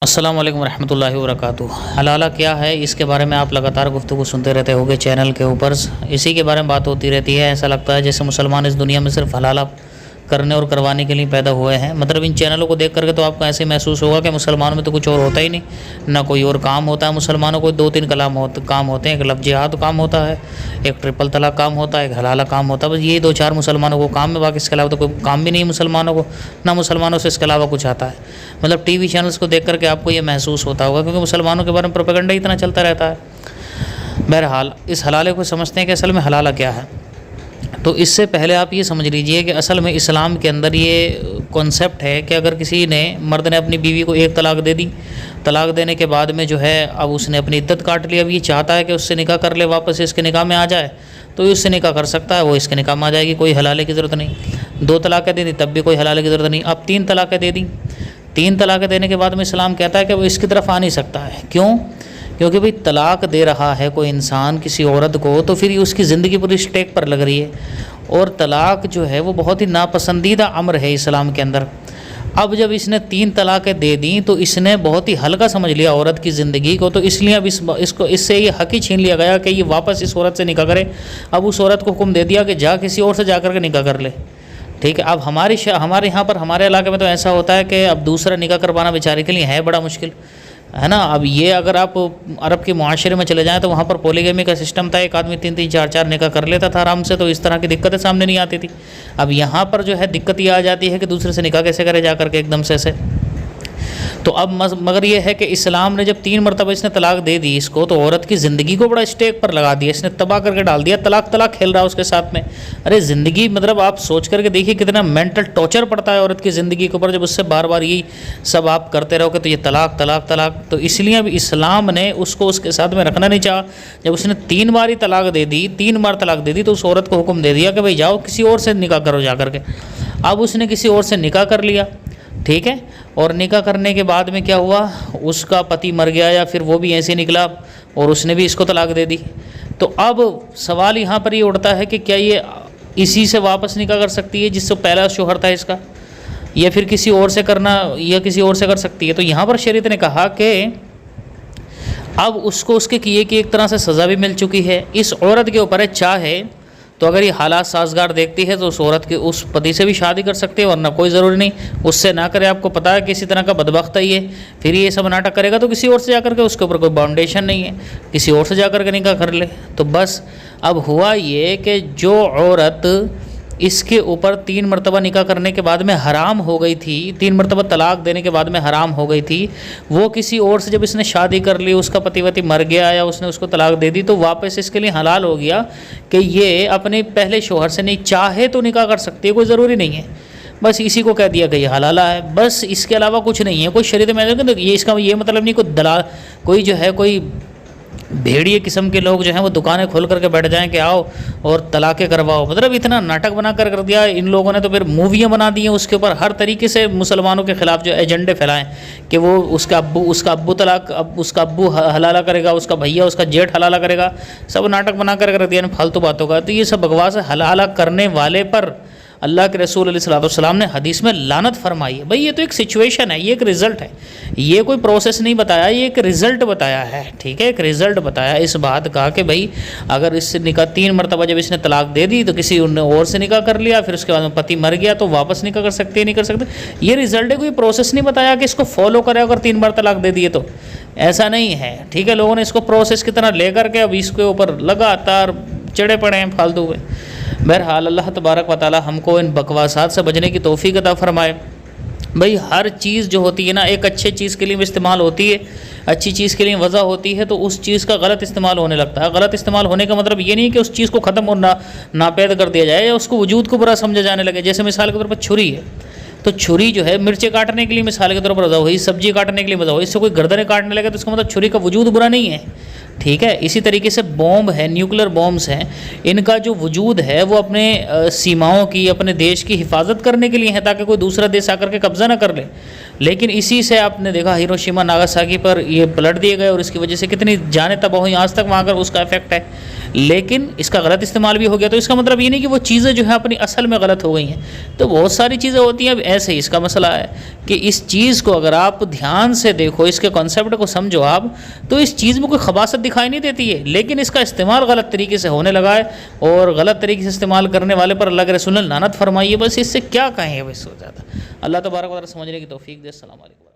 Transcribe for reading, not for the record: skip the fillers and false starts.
السلام علیکم ورحمۃ اللہ وبرکاتہ۔ حلالہ کیا ہے اس کے بارے میں آپ لگاتار گفتگو سنتے رہتے ہوگے چینل کے اوپر، اسی کے بارے میں بات ہوتی رہتی ہے۔ ایسا لگتا ہے جیسے مسلمان اس دنیا میں صرف حلالہ کرنے اور کروانے کے لیے پیدا ہوئے ہیں۔ مطلب ان چینلوں کو دیکھ کر کے تو آپ کو ایسے محسوس ہوگا کہ مسلمانوں میں تو کچھ اور ہوتا ہی نہیں، نہ کوئی اور کام ہوتا ہے۔ مسلمانوں کو دو تین کام ہوتے ہیں، ایک لفظ جہاد کام ہوتا ہے، ایک ٹرپل طلاق کام ہوتا ہے، ایک حلالہ کام ہوتا ہے۔ بس یہ دو چار مسلمانوں کو کام ہے، باقی اس کے علاوہ تو کوئی کام بھی نہیں ہے مسلمانوں کو، نہ مسلمانوں سے اس کے علاوہ کچھ آتا ہے۔ مطلب ٹی وی چینلز کو دیکھ کر کے آپ کو یہ محسوس ہوتا ہوگا، کیونکہ مسلمانوں کے بارے میں پروپیگنڈا اتنا چلتا رہتا ہے۔ بہرحال اس حلالے کو سمجھتے ہیں کہ اصل میں حلالہ کیا ہے۔ تو اس سے پہلے آپ یہ سمجھ لیجئے کہ اصل میں اسلام کے اندر یہ کانسیپٹ ہے کہ اگر کسی نے مرد نے اپنی بیوی کو ایک طلاق دے دی، طلاق دینے کے بعد میں جو ہے اب اس نے اپنی عدت کاٹ لی، اب یہ چاہتا ہے کہ اس سے نکاح کر لے، واپس اس کے نکاح میں آ جائے، تو اس سے نکاح کر سکتا ہے، وہ اس کے نکاح میں آ جائے گی، کوئی حلالے کی ضرورت نہیں۔ دو طلاقیں دے دی تب بھی کوئی حلالے کی ضرورت نہیں۔ اب تین طلاقیں دے دیں، تین طلاقیں دینے کے بعد میں اسلام کہتا ہے کہ وہ اس کی طرف آ نہیں سکتا ہے۔ کیوں؟ کیونکہ بھئی طلاق دے رہا ہے کوئی انسان کسی عورت کو، تو پھر اس کی زندگی پوری اسٹیک پر لگ رہی ہے، اور طلاق جو ہے وہ بہت ہی ناپسندیدہ امر ہے اسلام کے اندر۔ اب جب اس نے تین طلاقیں دے دیں تو اس نے بہت ہی ہلکا سمجھ لیا عورت کی زندگی کو، تو اس لیے اب اس سے یہ حق ہی چھین لیا گیا کہ یہ واپس اس عورت سے نکاح کرے۔ اب اس عورت کو حکم دے دیا کہ جا کسی اور سے جا کر کے نکاح کر لے، ٹھیک ہے۔ اب ہمارے یہاں پر ہمارے علاقے میں تو ایسا ہوتا ہے کہ اب دوسرا نکاح کروانا بیچارے کے لیے ہے بڑا مشکل ہے نا۔ اب یہ اگر آپ عرب کے معاشرے میں چلے جائیں تو وہاں پر پولیگیمی کا سسٹم تھا، ایک آدمی تین چار نکاح کر لیتا تھا آرام سے، تو اس طرح کی دقتیں سامنے نہیں آتی تھی۔ اب یہاں پر جو ہے دقت یہ آ جاتی ہے کہ دوسرے سے نکاح کیسے کرے جا کر کے ایک دم سے۔ تو اب مگر یہ ہے کہ اسلام نے جب تین مرتبہ اس نے طلاق دے دی اس کو، تو عورت کی زندگی کو بڑا اسٹیک پر لگا دیا، اس نے تباہ کر کے ڈال دیا۔ طلاق کھیل رہا ہے اس کے ساتھ میں۔ ارے زندگی مطلب آپ سوچ کر کے دیکھیے کتنا مینٹل ٹارچر پڑتا ہے عورت کی زندگی کے اوپر، جب اس سے بار بار یہی سب آپ کرتے رہو کہ تو یہ طلاق طلاق طلاق۔ تو اس لیے اب اسلام نے اس کو اس کے ساتھ میں رکھنا نہیں چاہا۔ جب اس نے تین بار طلاق دے دی، تین بار طلاق دے دی، تو اس عورت کو حکم دے دیا کہ بھئی جاؤ کسی اور سے نکاح کرو جا کر کے۔ اب اس نے کسی اور سے نکاح کر لیا، ٹھیک ہے، اور نکاح کرنے کے بعد میں کیا ہوا، اس کا پتی مر گیا یا پھر وہ بھی ایسے نکلا اور اس نے بھی اس کو طلاق دے دی۔ تو اب سوال یہاں پر یہ اٹھتا ہے کہ کیا یہ اسی سے واپس نکاح کر سکتی ہے جس سے پہلا شوہر تھا اس کا، یا پھر کسی اور سے کرنا، یا کسی اور سے کر سکتی ہے؟ تو یہاں پر شریعت نے کہا کہ اب اس کو اس کے کیے کی ایک طرح سے سزا بھی مل چکی ہے، اس عورت کے اوپر ہے چاہے تو اگر یہ حالات سازگار دیکھتی ہے تو اس عورت کے اس پتی سے بھی شادی کر سکتے ہیں، ورنہ کوئی ضروری نہیں اس سے نہ کرے۔ آپ کو پتہ ہے کہ کسی طرح کا بدبخت ہے یہ، پھر یہ سب ناٹک کرے گا تو کسی اور سے جا کر کے، اس کے اوپر کوئی باؤنڈیشن نہیں ہے، کسی اور سے جا کر کے نکاح کر لے۔ تو بس اب ہوا یہ کہ جو عورت اس کے اوپر تین مرتبہ نکاح کرنے کے بعد میں حرام ہو گئی تھی، تین مرتبہ طلاق دینے کے بعد میں حرام ہو گئی تھی، وہ کسی اور سے جب اس نے شادی کر لی، اس کا پتی وتی مر گیا یا اس نے اس کو طلاق دے دی، تو واپس اس کے لیے حلال ہو گیا کہ یہ اپنے پہلے شوہر سے نہیں چاہے تو نکاح کر سکتی ہے، کوئی ضروری نہیں ہے۔ بس اسی کو کہہ دیا کہ یہ حلالہ ہے، بس اس کے علاوہ کچھ نہیں ہے۔ کوئی شریعت میں یہ اس کا یہ مطلب نہیں کوئی جو ہے کوئی بھیڑیے قسم کے لوگ جو ہیں وہ دکانیں کھول کر کے بیٹھ جائیں کہ آؤ اور طلاقیں کرواؤ۔ مطلب اتنا ناٹک بنا کر دیا ان لوگوں نے، تو پھر موویاں بنا دی ہیں اس کے اوپر، ہر طریقے سے مسلمانوں کے خلاف جو ایجنڈے پھیلائیں کہ وہ اس کا ابو طلاق، اس کا ابو حلالہ کرے گا، اس کا بھیا اس کا جیٹھ حلالہ کرے گا، سب ناٹک بنا کر دیا فالتو باتوں کا۔ تو یہ سب بکواس ہے۔ حلالہ کرنے والے پر اللہ کے رسول علیہ الصلوۃ والسلام نے حدیث میں لعنت فرمائی ہے۔ بھئی یہ تو ایک سچویشن ہے، یہ ایک رزلٹ ہے، یہ کوئی پروسیس نہیں بتایا، یہ ایک رزلٹ بتایا ہے، ٹھیک ہے، ایک رزلٹ بتایا اس بات کا کہ بھئی اگر اس سے نکاح تین مرتبہ جب اس نے طلاق دے دی تو کسی نے اور سے نکاح کر لیا، پھر اس کے بعد میں پتی مر گیا تو واپس نکاح کر سکتے نہیں کر سکتے، یہ رزلٹ ہے، کوئی پروسیس نہیں بتایا کہ اس کو فالو کرے اگر تین بار طلاق دے دیے تو، ایسا نہیں ہے، ٹھیک ہے۔ لوگوں نے اس کو پروسیس کی طرح لے کر کے اب اس کے اوپر لگاتار چڑے پڑے ہیں فالتو میں۔ بہرحال اللہ تبارک و تعالی ہم کو ان بکواسات سے بچنے کی توفیق عطا فرمائے۔ بھئی ہر چیز جو ہوتی ہے نا ایک اچھے چیز کے لیے استعمال ہوتی ہے، اچھی چیز کے لیے وضع ہوتی ہے، تو اس چیز کا غلط استعمال ہونے لگتا ہے۔ غلط استعمال ہونے کا مطلب یہ نہیں کہ اس چیز کو ختم اور ناپید کر دیا جائے یا اس کو وجود کو برا سمجھا جانے لگے۔ جیسے مثال کے طور پر چھری ہے، تو چھری جو ہے مرچیں کاٹنے کے لیے مثال کے طور پر وضع ہوئی، سبزی کاٹنے کے لیے وضع ہوئی، اس سے کوئی گردنیں کاٹنے لگے تو اس کا مطلب چھری کا وجود برا نہیں ہے، ٹھیک ہے. اسی طریقے سے بومب ہے، نیوکلر بومبس ہیں، ان کا جو وجود ہے وہ اپنے سیماؤں کی، اپنے دیش کی حفاظت کرنے کے لیے ہے تاکہ کوئی دوسرا دیش آ کر کے قبضہ نہ کر لے. لیکن اسی سے آپ نے دیکھا ہیروشیما ناگاساکی پر یہ پلٹ دیے گئے اور اس کی وجہ سے کتنی جانیں تباہ ہوئیں، آج تک وہاں پر اس کا افیکٹ ہے. لیکن اس کا غلط استعمال بھی ہو گیا، تو اس کا مطلب یہ نہیں کہ وہ چیزیں جو ہیں اپنی اصل میں غلط ہو گئی ہیں. تو بہت ساری چیزیں ہوتی ہیں. اب ایسے ہی اس کا مسئلہ ہے کہ اس چیز کو اگر آپ دھیان سے دیکھو، اس کے کنسیپٹ کو سمجھو آپ، تو اس چیز میں کوئی خباثت دکھائی نہیں دیتی ہے. لیکن اس کا استعمال غلط طریقے سے ہونے لگا ہے، اور غلط طریقے سے استعمال کرنے والے پر اللہ کے رسول نے لعنت فرمائی ہے. بس اس سے کیا کہیں، بس ہو جاتا. اللہ تبارک و تعالیٰ سمجھنے کی توفیق دے. السلام علیکم.